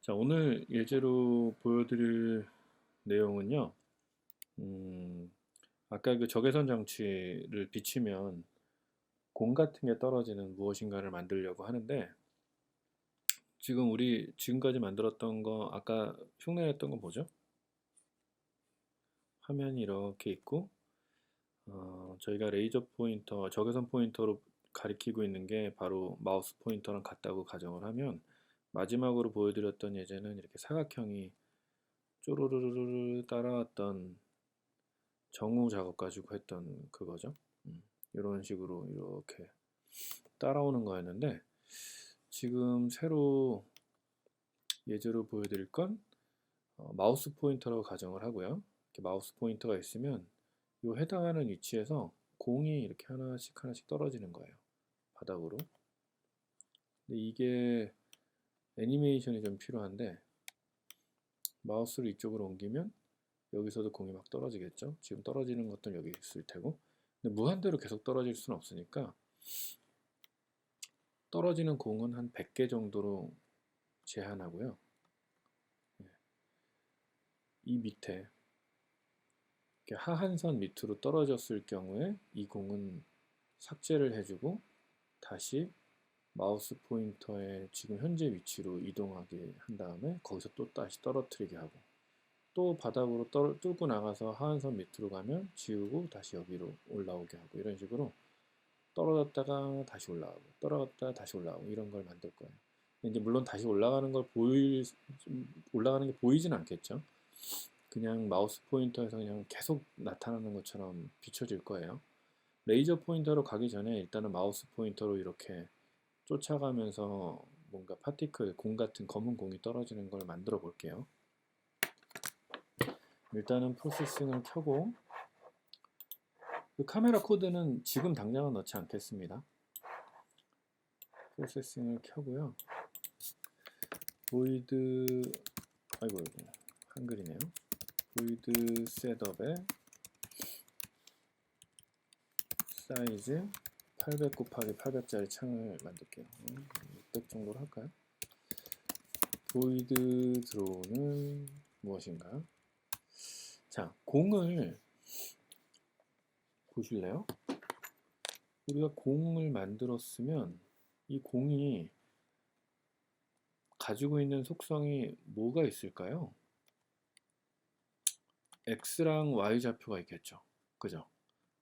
자, 오늘 예제로 보여드릴 내용은요. 음, 아까 그 적외선 장치를 비치면 공 같은 게 떨어지는 무엇인가를 만들려고 하는데, 지금 우리 지금까지 만들었던 거, 아까 흉내냈던 거 뭐죠? 화면이 이렇게 있고, 저희가 레이저 포인터, 적외선 포인터로 가리키고 있는 게 바로 마우스 포인터랑 같다고 가정을 하면, 마지막으로 보여드렸던 예제는 이렇게 사각형이 쪼르르르르 따라왔던 정우 작업 가지고 했던 그거죠. 이런 식으로 이렇게 따라오는 거였는데, 지금 새로 예제로 보여드릴 건 마우스 포인터라고 가정을 하고요. 이렇게 마우스 포인터가 있으면 이 해당하는 위치에서 공이 이렇게 하나씩 하나씩 떨어지는 거예요. 바닥으로. 근데 이게 애니메이션이 좀 필요한데, 마우스를 이쪽으로 옮기면 여기서도 공이 막 떨어지겠죠. 지금 떨어지는 것도 여기 있을 테고. 근데 무한대로 계속 떨어질 수는 없으니까 떨어지는 공은 한 100개 정도로 제한하고요. 이 밑에 하한선 밑으로 떨어졌을 경우에 이 공은 삭제를 해주고 다시 마우스 포인터의 지금 현재 위치로 이동하게 한 다음에 거기서 또 다시 떨어뜨리게 하고, 또 바닥으로 뚫고 나가서 하한선 밑으로 가면 지우고 다시 여기로 올라오게 하고, 이런 식으로 떨어졌다가 다시 올라가고 떨어졌다가 다시 올라가고 이런 걸 만들 거예요. 이제 물론 다시 올라가는 걸 올라가는 게 보이진 않겠죠. 그냥 마우스 포인터에서 그냥 계속 나타나는 것처럼 비춰질 거예요. 레이저 포인터로 가기 전에 일단은 마우스 포인터로 이렇게 쫓아가면서 뭔가 파티클, 공 같은 검은 공이 떨어지는 걸 만들어 볼게요. 일단은 프로세싱을 켜고, 그 카메라 코드는 지금 당장은 넣지 않겠습니다. 프로세싱을 켜고요. 보이드, 아이고, 한글이네요. 보이드 셋업에 사이즈 800 곱하기 800짜리 창을 만들게요. 600 정도로 할까요? 보이드 드로우는 무엇인가요? 자, 공을 보실래요? 우리가 공을 만들었으면 이 공이 가지고 있는 속성이 뭐가 있을까요? X랑 Y 좌표가 있겠죠. 그죠?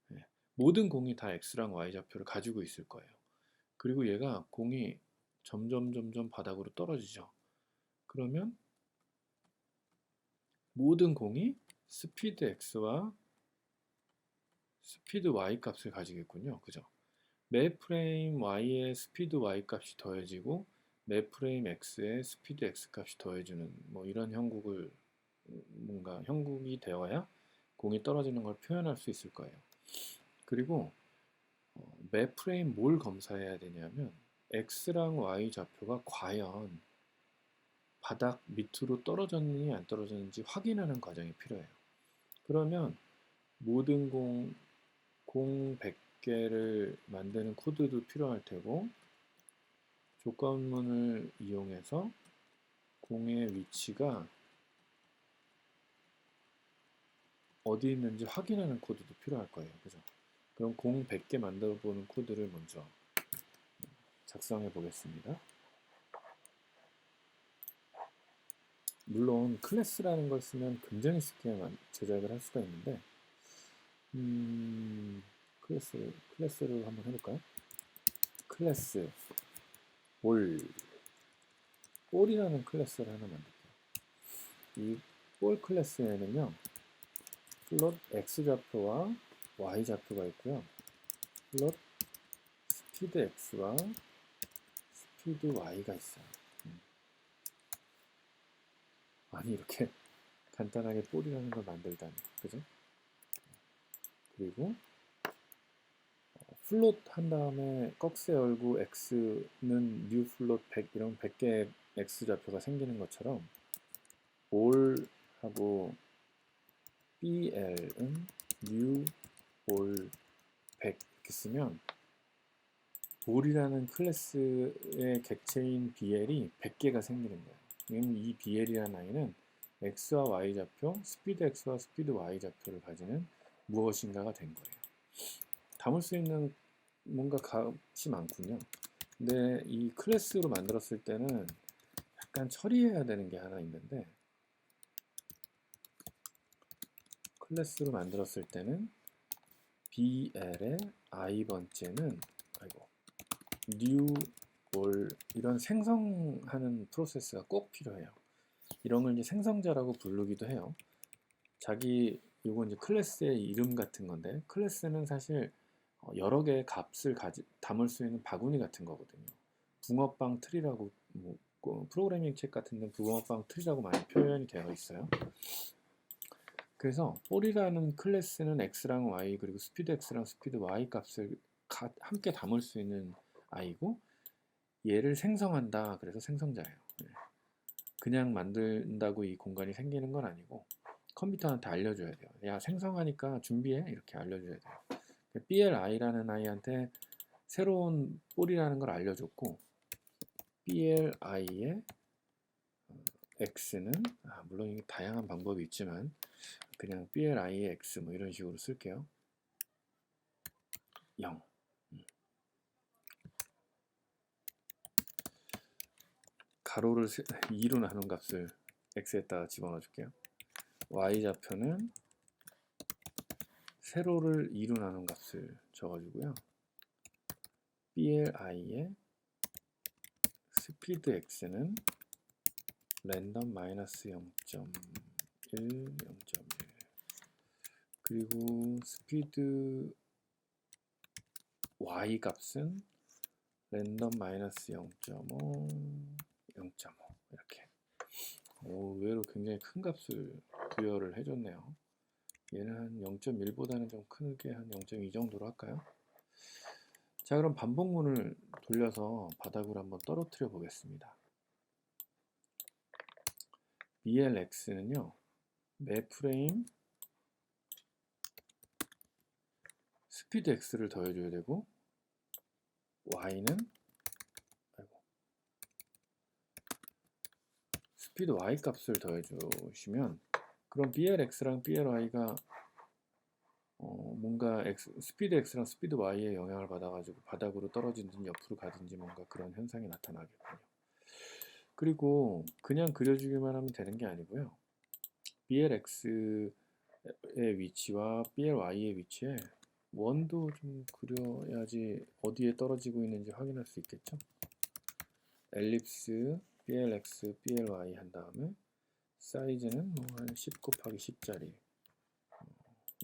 네. 모든 공이 다 X랑 Y 좌표를 가지고 있을 거예요. 그리고 얘가 공이 점점 바닥으로 떨어지죠. 그러면 모든 공이 스피드 X와 스피드 Y 값을 가지겠군요. 그죠? 매 프레임 Y의 스피드 Y 값이 더해지고 매 프레임 X의 스피드 X 값이 더해주는 뭐 이런 형국을, 뭔가 형국이 되어야 공이 떨어지는 걸 표현할 수 있을 거예요. 그리고 매 프레임 뭘 검사해야 되냐면 X랑 Y 좌표가 과연 바닥 밑으로 떨어졌느냐 안 떨어졌는지 확인하는 과정이 필요해요. 그러면 모든 공 100개를 만드는 코드도 필요할 테고, 조건문을 이용해서 공의 위치가 어디 있는지 확인하는 코드도 필요할 거예요. 그죠? 그럼 공 100개 만들어 보는 코드를 먼저 작성해 보겠습니다. 물론 클래스라는 걸 쓰면 굉장히 쉽게 제작을 할 수가 있는데, 클래스를 한번 해볼까요? 클래스 볼이라는 클래스를 하나 만들게요. 이 볼 클래스에는요, 플롯 x 좌표와 y 좌표가 있고요. 플롯 스피드 x와 스피드 y가 있어요. 아니, 이렇게 간단하게 볼이라는 걸 만들다니, 그죠? 그리고 플롯 한 다음에 꺽쇠 열고 x는 뉴 플롯 100, 이런 100개의 x 좌표가 생기는 것처럼 볼하고 bl은 new 볼 100 이렇게 쓰면 볼이라는 클래스의 객체인 bl이 100개가 생기는 거예요. 이 BL이라는 아이는 x와 y 좌표, 스피드 x와 스피드 y 좌표를 가지는 무엇인가가 된 거예요. 담을 수 있는 뭔가 값이 많군요. 근데 이 클래스로 만들었을 때는 약간 처리해야 되는 게 하나 있는데, 클래스로 만들었을 때는 BL의 i번째는 new 올 이런 생성하는 프로세스가 꼭 필요해요. 이런 걸 이제 생성자라고 부르기도 해요. 이건 이제 클래스의 이름 같은 건데, 클래스는 사실 여러 개의 값을 담을 수 있는 바구니 같은 거거든요. 붕어빵 트리라고, 프로그래밍 책 같은 데는 붕어빵 트리라고 많이 표현이 되어 있어요. 그래서 볼이라는 클래스는 x랑 y 그리고 스피드 x랑 스피드 y 값을 함께 담을 수 있는 아이고, 얘를 생성한다. 그래서 생성자예요. 그냥 만든다고 이 공간이 생기는 건 아니고 컴퓨터한테 알려줘야 돼요. 야, 생성하니까 준비해. 이렇게 알려줘야 돼요. BLI라는 아이한테 새로운 볼이라는 걸 알려줬고, BLI의 x는 물론 이게 다양한 방법이 있지만 그냥 BLI의 x 뭐 이런 식으로 쓸게요. 0. 가로를 2로 나눈 값을 x에다가 집어넣어 줄게요. y좌표는 세로를 2로 나눈 값을 적어주고요. BLI의 스피드 x는 랜덤 마이너스 0.1, 0.1 그리고 스피드 y 값은 랜덤 마이너스 0.5, 0.5 이렇게 의외로 굉장히 큰 값을 부여를 해줬네요. 얘는 한 0.1보다는 좀 크게 한 0.2 정도로 할까요? 자, 그럼 반복문을 돌려서 바닥으로 한번 떨어뜨려 보겠습니다. BLX는요, 매 프레임 스피드 X를 더해줘야 되고, Y는 스피드 Y 값을 더해주시면, 그럼 BLX랑 BLY가 뭔가 스피드 X랑 스피드 Y의 영향을 받아가지고 바닥으로 떨어지든지 옆으로 가든지 뭔가 그런 현상이 나타나겠군요. 그리고 그냥 그려주기만 하면 되는 게 아니고요. BLX의 위치와 BLY의 위치에 원도 좀 그려야지 어디에 떨어지고 있는지 확인할 수 있겠죠. 엘립스 BLX, BLY 한 다음에 사이즈는 한 10 곱하기 10짜리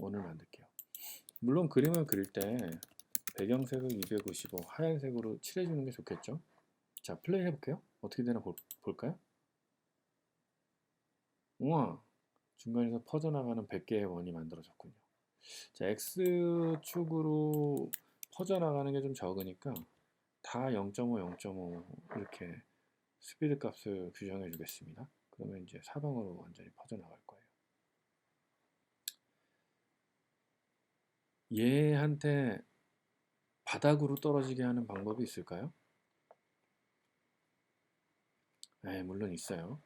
원을 만들게요. 물론 그림을 그릴 때 배경색을 255 하얀색으로 칠해주는 게 좋겠죠. 자, 플레이 해볼게요. 어떻게 되나 볼까요? 우와, 중간에서 퍼져나가는 100개의 원이 만들어졌군요. 자, X축으로 퍼져나가는 게 좀 적으니까 다 0.5, 0.5 이렇게 스피드 값을 규정해 주겠습니다. 그러면 이제 사방으로 완전히 퍼져나갈 거예요. 얘한테 바닥으로 떨어지게 하는 방법이 있을까요? 네, 물론 있어요.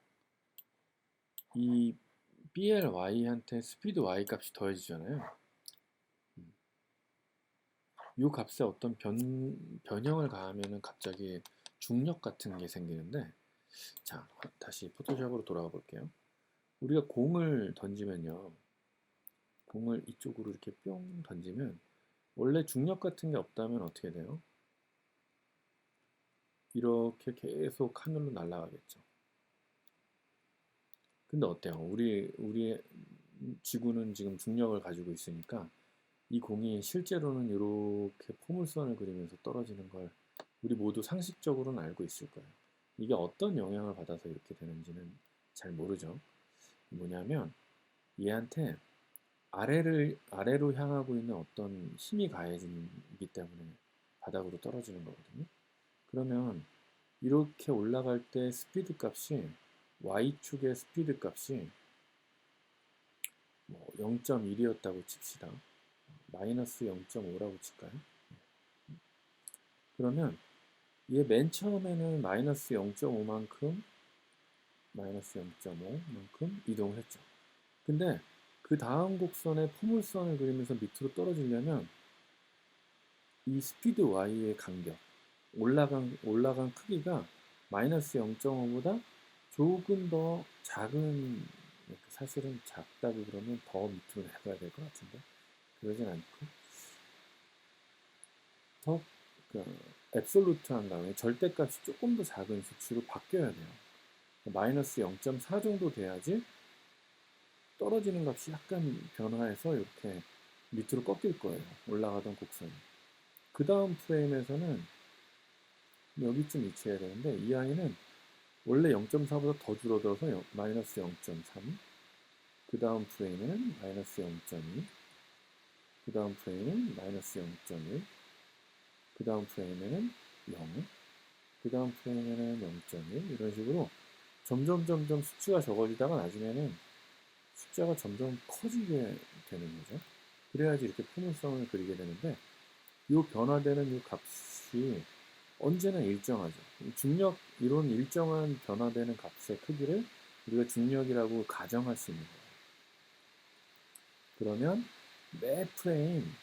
이 BLY한테 스피드 Y 값이 더해지잖아요. 이 값에 어떤 변형을 가하면은 갑자기 중력 같은 게 생기는데, 자, 다시 포토샵으로 돌아가 볼게요. 우리가 공을 던지면요, 공을 이쪽으로 이렇게 뿅 던지면 원래 중력 같은 게 없다면 어떻게 돼요? 이렇게 계속 하늘로 날아가겠죠. 근데 어때요? 우리의 지구는 지금 중력을 가지고 있으니까 이 공이 실제로는 이렇게 포물선을 그리면서 떨어지는 걸 우리 모두 상식적으로는 알고 있을 거예요. 이게 어떤 영향을 받아서 이렇게 되는지는 잘 모르죠. 뭐냐면 얘한테 아래로 향하고 있는 어떤 힘이 가해지기 때문에 바닥으로 떨어지는 거거든요. 그러면 이렇게 올라갈 때 스피드 값이 Y축의 스피드 값이 뭐 0.1이었다고 칩시다. 마이너스 0.5라고 칠까요? 그러면 얘 맨 처음에는 마이너스 0.5만큼 마이너스 0.5만큼 이동을 했죠. 근데 그 다음 곡선에 포물선을 그리면서 밑으로 떨어지려면 이 스피드 y의 간격, 올라간 크기가 마이너스 0.5보다 조금 더 작은, 사실은 작다고 그러면 더 밑으로 내려가야 될 것 같은데 그러진 않고 더 앱솔루트한 다음에 절대값이 조금 더 작은 수치로 바뀌어야 돼요. 마이너스 0.4 정도 돼야지 떨어지는 값이 약간 변화해서 이렇게 밑으로 꺾일 거예요. 올라가던 곡선이. 그 다음 프레임에서는 여기쯤 위치해야 되는데 이 아이는 원래 0.4보다 더 줄어들어서 마이너스 0.3, 그 다음 프레임에는 마이너스 0.2, 그 다음 프레임은 마이너스 0.1, 그 다음 프레임에는 0, 그 다음 프레임에는 0.1, 이런 식으로 점점 수치가 적어지다가 나중에는 숫자가 점점 커지게 되는 거죠. 그래야지 이렇게 포물선을 그리게 되는데 이 변화되는 이 값이 언제나 일정하죠. 중력 이론 일정한 변화되는 값의 크기를 우리가 중력이라고 가정할 수 있는 거예요. 그러면 매 프레임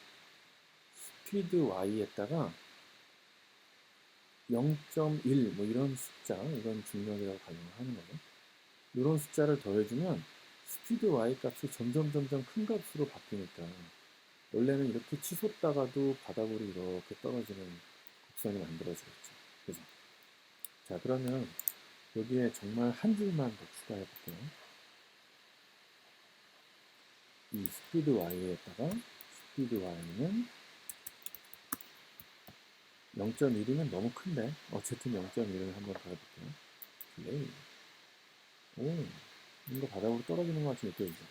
스피드 y에다가 0.1 뭐 이런 숫자, 이건 중력이라고 가정을 하는 거죠. 이런 숫자를 더해주면 스피드 y 값이 점점 큰 값으로 바뀌니까 원래는 이렇게 치솟다가도 바닥으로 이렇게 떨어지는 곡선이 만들어지겠죠. 그죠? 자, 그러면 여기에 정말 한 줄만 더 추가해 볼게요. 이 스피드 y에다가 스피드 y는 0.1이면 너무 큰데 어쨌든 0.1을 한번 더 해볼게요. 플레이. 오, 뭔가 바닥으로 떨어지는 것 같이 느껴지죠.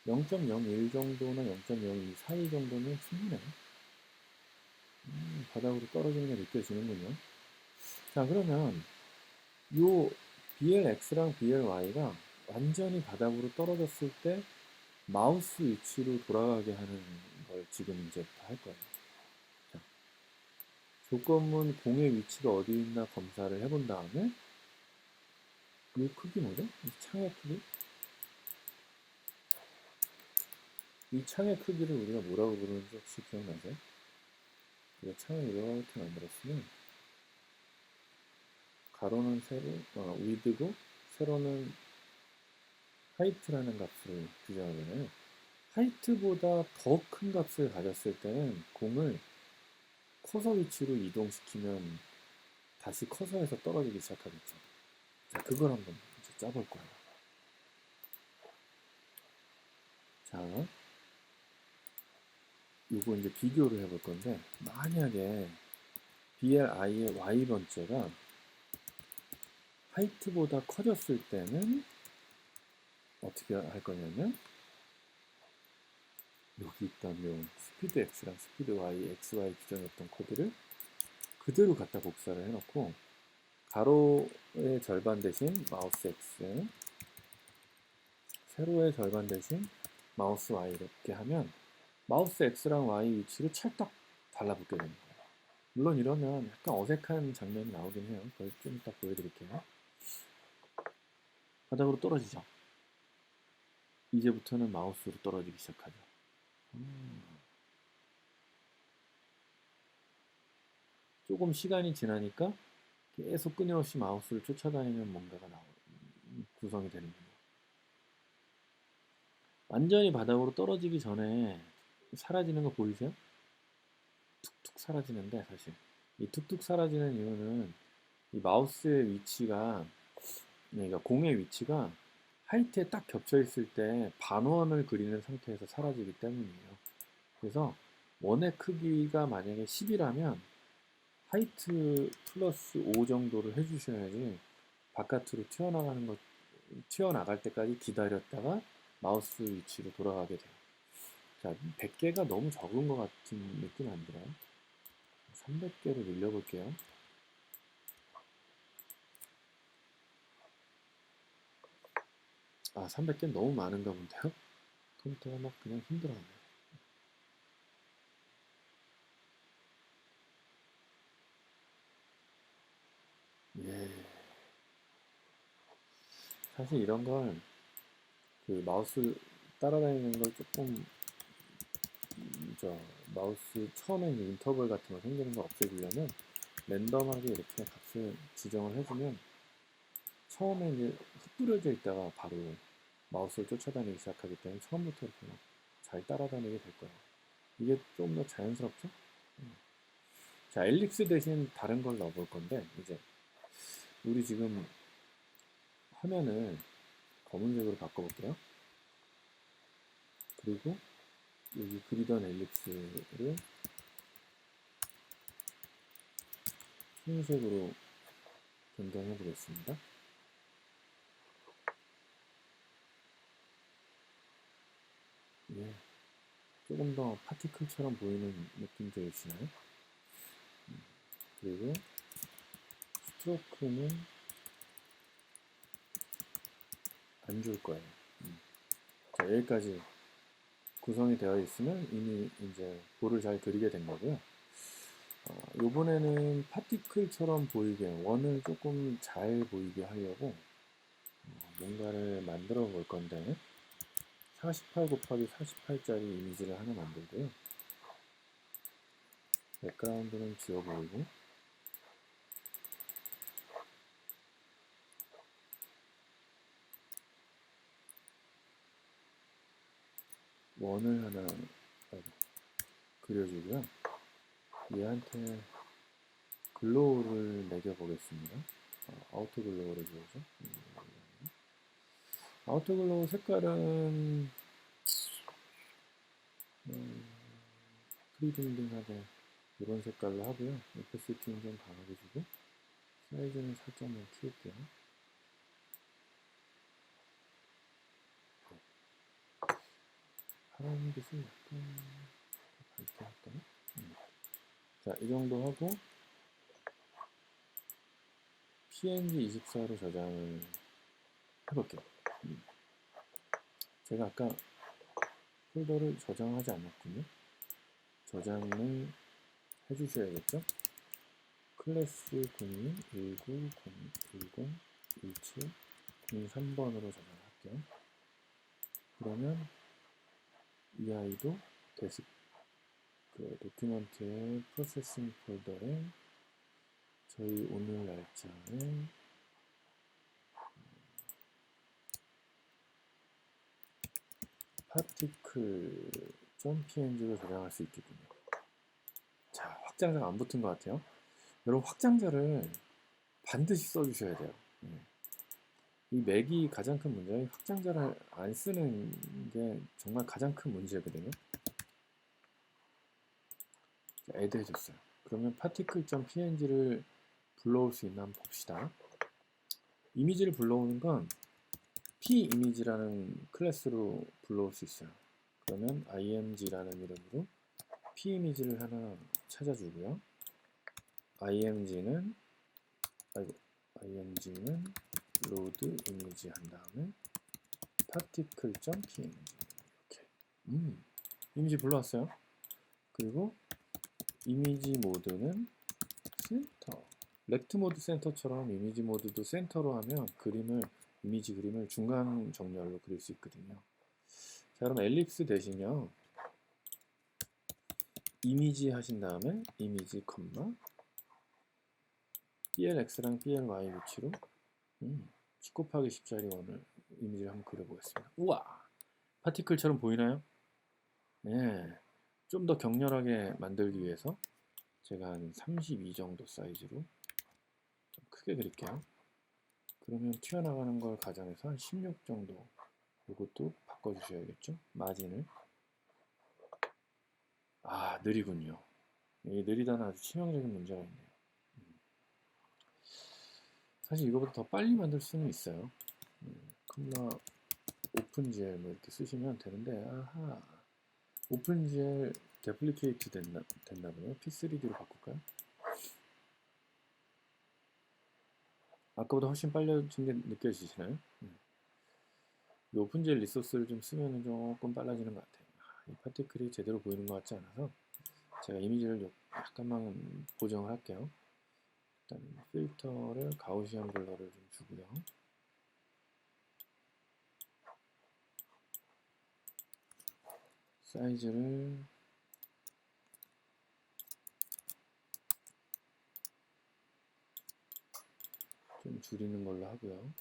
0.01 정도나 0.02 사이 정도면 충분해요. 바닥으로 떨어지는 게 느껴지는군요. 자, 그러면 요 BLX랑 BLY가 완전히 바닥으로 떨어졌을 때 마우스 위치로 돌아가게 하는 걸 지금 이제부터 할 거예요. 자, 조건문 공의 위치가 어디 있나 검사를 해본 다음에 이 크기 뭐죠? 이 창의 크기? 이 창의 크기를 우리가 뭐라고 부르는지 혹시 기억나세요? 우리가 창을 이렇게 만들었으면 가로는 세로, 위드고 세로는 하이트라는 값을 규정하잖아요. 하이트보다 더 큰 값을 가졌을 때는 공을 커서 위치로 이동시키면 다시 커서에서 떨어지기 시작하겠죠. 자, 그걸 한번 이제 짜볼 거예요. 자, 요거 이제 비교를 해볼 건데, 만약에 BLI의 Y번째가 하이트보다 커졌을 때는 어떻게 할 거냐면, 여기 있던 요 스피드 X랑 스피드 Y, XY 규정했던 코드를 그대로 갖다 복사를 해놓고, 가로의 절반 대신 마우스 X, 세로의 절반 대신 마우스 Y 이렇게 하면 마우스 X랑 Y 위치를 찰떡 달라붙게 됩니다. 물론 이러면 약간 어색한 장면이 나오긴 해요. 그걸 좀 이따 보여드릴게요. 바닥으로 떨어지죠. 이제부터는 마우스로 떨어지기 시작하죠. 조금 시간이 지나니까 계속 끊임없이 마우스를 쫓아다니는 뭔가가 구성이 되는군요. 완전히 바닥으로 떨어지기 전에 사라지는 거 보이세요? 툭툭 사라지는데 사실 이 툭툭 사라지는 이유는 이 마우스의 위치가, 그러니까 공의 위치가 하이트에 딱 겹쳐 있을 때 반원을 그리는 상태에서 사라지기 때문이에요. 그래서 원의 크기가 만약에 10이라면 하이트 플러스 5 정도를 해주셔야지 바깥으로 튀어나갈 때까지 기다렸다가 마우스 위치로 돌아가게 돼요. 자, 100개가 너무 적은 것 같은 느낌 안 들어요? 300개로 늘려볼게요. 아, 300개 너무 많은가 본데요? 컴퓨터가 막 그냥 힘들어하네. 예. 사실 이런 걸 그 마우스 따라다니는 걸 조금 저 마우스 처음에 이제 인터벌 같은 거 생기는 거 없애주려면 랜덤하게 이렇게 값을 지정을 해주면 처음에 이제 흩뿌려져 있다가 바로 마우스를 쫓아다니기 시작하기 때문에 처음부터 이렇게 잘 따라다니게 될 거예요. 이게 좀 더 자연스럽죠? 자, 엘립스 대신 다른 걸 넣어볼 건데 이제 우리 지금 화면을 검은색으로 바꿔볼게요. 그리고 여기 그리던 엘립스를 흰색으로 변경해 보겠습니다. 예, 조금 더 파티클처럼 보이는 느낌 들으시나요? 그리고 스트로크는 안 줄 거예요. 자, 여기까지 구성이 되어 있으면 이미 이제 볼을 잘 그리게 된 거고요. 요번에는 파티클처럼 보이게 원을 조금 잘 보이게 하려고 뭔가를 만들어 볼 건데 48 곱하기 48짜리 이미지를 하나 만들고요. 백그라운드는 지워 보이고 원을 하나 그려주고요. 얘한테 글로우를 매겨 보겠습니다. 아우터 글로우를 지어서 아우터 글로우 색깔은 크리딩딩하게 이런 색깔로 하고요. 오페시티는 좀 강하게 주고 사이즈는 살짝만 키울게요. 파란빛을 약간 밝게 할까요? 자, 이 정도 하고 png24로 저장을 해볼게요. 제가 아까 폴더를 저장하지 않았군요. 저장을 해주셔야겠죠? 클래스 02 190101703번으로 저장할게요. 그러면 이 아이도 데스 그 도큐먼트의 프로세싱 폴더에 저희 오늘 날짜에 particle.png로 저장할 수 있겠군요. 자, 확장자가 안 붙은 것 같아요. 여러분 확장자를 반드시 써주셔야 돼요. 이 맥이 가장 큰 문제는 확장자를 안 쓰는 게 정말 가장 큰 문제거든요. 애드 해줬어요. 그러면 particle.png를 불러올 수 있나 한번 봅시다. 이미지를 불러오는 건 pImage라는 클래스로 불러올 수 있어요. 그러면 img라는 이름으로 pImage를 하나 찾아주고요. img는 load image 한 다음에 particle.png 이렇게 이미지 불러왔어요. 그리고 이미지 모드는 센터, 렉트 모드 센터처럼 이미지 모드도 센터로 하면 이미지 그림을 중간 정렬로 그릴 수 있거든요. 자, 그럼 엘립스 대신요 이미지 하신 다음에 이미지 컴마 blx랑 bly 위치로 10 곱하기 10짜리 원을 이미지를 한번 그려보겠습니다. 우와! 파티클처럼 보이나요? 네, 좀 더 격렬하게 만들기 위해서 제가 한 32 정도 사이즈로 좀 크게 그릴게요. 그러면 튀어나가는 걸 가정해서 한 16 정도 이것도 바꿔주셔야겠죠? 마진을. 아, 느리군요. 이 느리다는 아주 치명적인 문제가 있네요. 사실 이거보다 더 빨리 만들 수는 있어요. 컴마 오픈GL 뭐 이렇게 쓰시면 되는데 아하 오픈GL 데플리케이트 됐나 보네요. P3D로 바꿀까요? 아까보다 훨씬 빨라진 게 느껴지시나요? 이 오픈GL 리소스를 좀 쓰면 조금 빨라지는 것 같아요. 이 파티클이 제대로 보이는 것 같지 않아서 제가 이미지를 약간만 보정을 할게요. 일단 필터를 가우시안 블러를 좀 주고요. 사이즈를 좀 줄이는 걸로 하고요.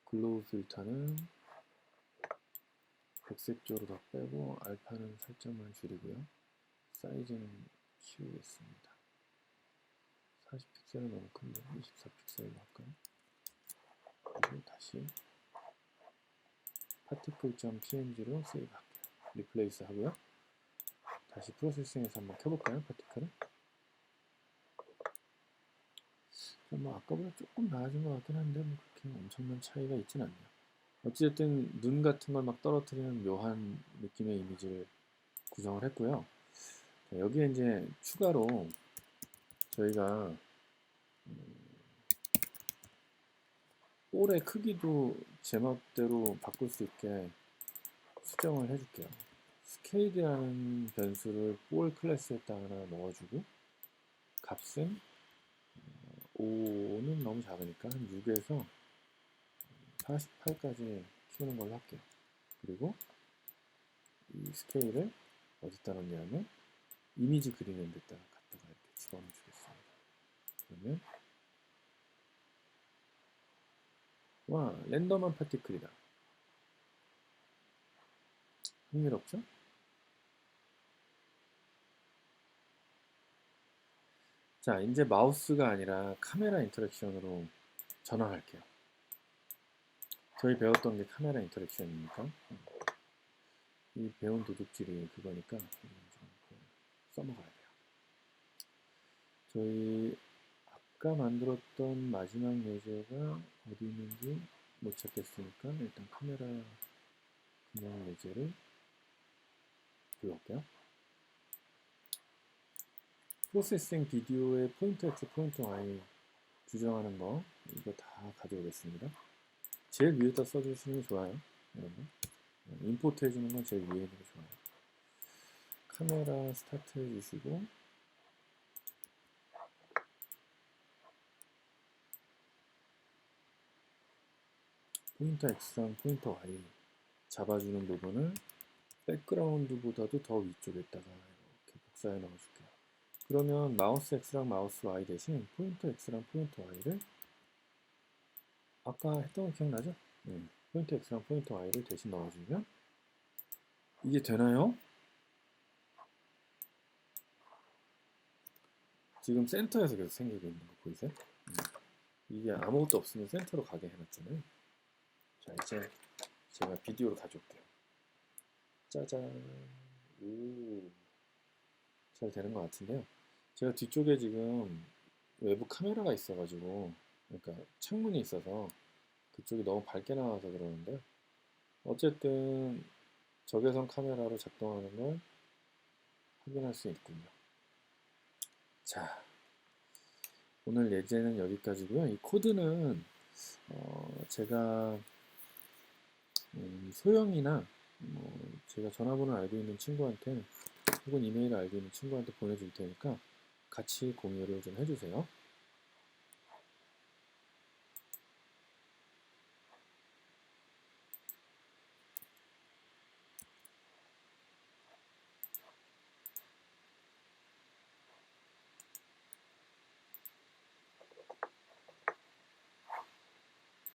글로우 필터는 백색 쪽으로 더 빼고 알파는 살짝만 줄이고요. 사이즈는 키우겠습니다. 40픽셀은 너무 큰데 24픽셀로 할까요? 그리고 다시 particle.png로 세이브 할게요. 리플레이스 하고요. 다시 프로세싱해서 한번 켜볼까요? 파티클을. 뭐 아까보다 조금 나아진 것 같긴 한데 뭐 그렇게 엄청난 차이가 있진 않네요. 어찌됐든 눈 같은 걸 막 떨어뜨리는 묘한 느낌의 이미지를 구성을 했고요. 자, 여기에 이제 추가로 저희가 볼의 크기도 제멋대로 바꿀 수 있게 수정을 해줄게요. 스케일이라는 변수를 볼 클래스에다 하나 넣어주고 값은 5는 너무 작으니까 한 6에서 48까지 키우는 걸로 할게요. 그리고 이 스케일을 어디다 넣냐면 이미지 그리는 데다가 갖다가 이렇게 집어넣어 주겠습니다. 그러면 와, 랜덤한 파티클이다. 흥미롭죠? 자, 이제 마우스가 아니라 카메라 인터랙션으로 전환할게요. 저희 배웠던 게 카메라 인터랙션이니까 이 배운 도둑질이 그거니까 좀 써먹어야 돼요. 저희 아까 만들었던 마지막 예제가 어디 있는지 못 찾겠으니까 일단 카메라 그냥 예제를 불러올게요. 프로세싱 비디오의 포인트 X, 포인트 Y 규정하는 거 이거 다 가져오겠습니다. 제일 위에다 써주시는 게 좋아요. 여러분. 임포트 해주는 건 제일 위에 있는 게 좋아요. 카메라 스타트 해주시고 포인터 X랑 포인터 Y 잡아주는 부분을 백그라운드보다도 더 위쪽에다가 이렇게 복사해 넣어줄게요. 그러면 마우스 X랑 마우스 Y 대신 포인터 X랑 포인터 Y를 아까 했던 거 기억나죠? 포인터 X랑 포인터 Y를 대신 넣어주면 이게 되나요? 지금 센터에서 계속 생기고 있는 거 보이세요? 이게 아무것도 없으면 센터로 가게 해놨잖아요. 자, 이제 제가 비디오를 가져올게요. 짜잔. 오, 잘 되는 것 같은데요. 제가 뒤쪽에 지금 외부 카메라가 있어가지고, 그러니까 창문이 있어서 그쪽이 너무 밝게 나와서 그러는데, 어쨌든 적외선 카메라로 작동하는 걸 확인할 수 있군요. 자, 오늘 예제는 여기까지고요. 이 코드는 제가 소영이나 제가 전화번호 알고 있는 친구한테 혹은 이메일 알고 있는 친구한테 보내줄 테니까 같이 공유를 좀 해주세요.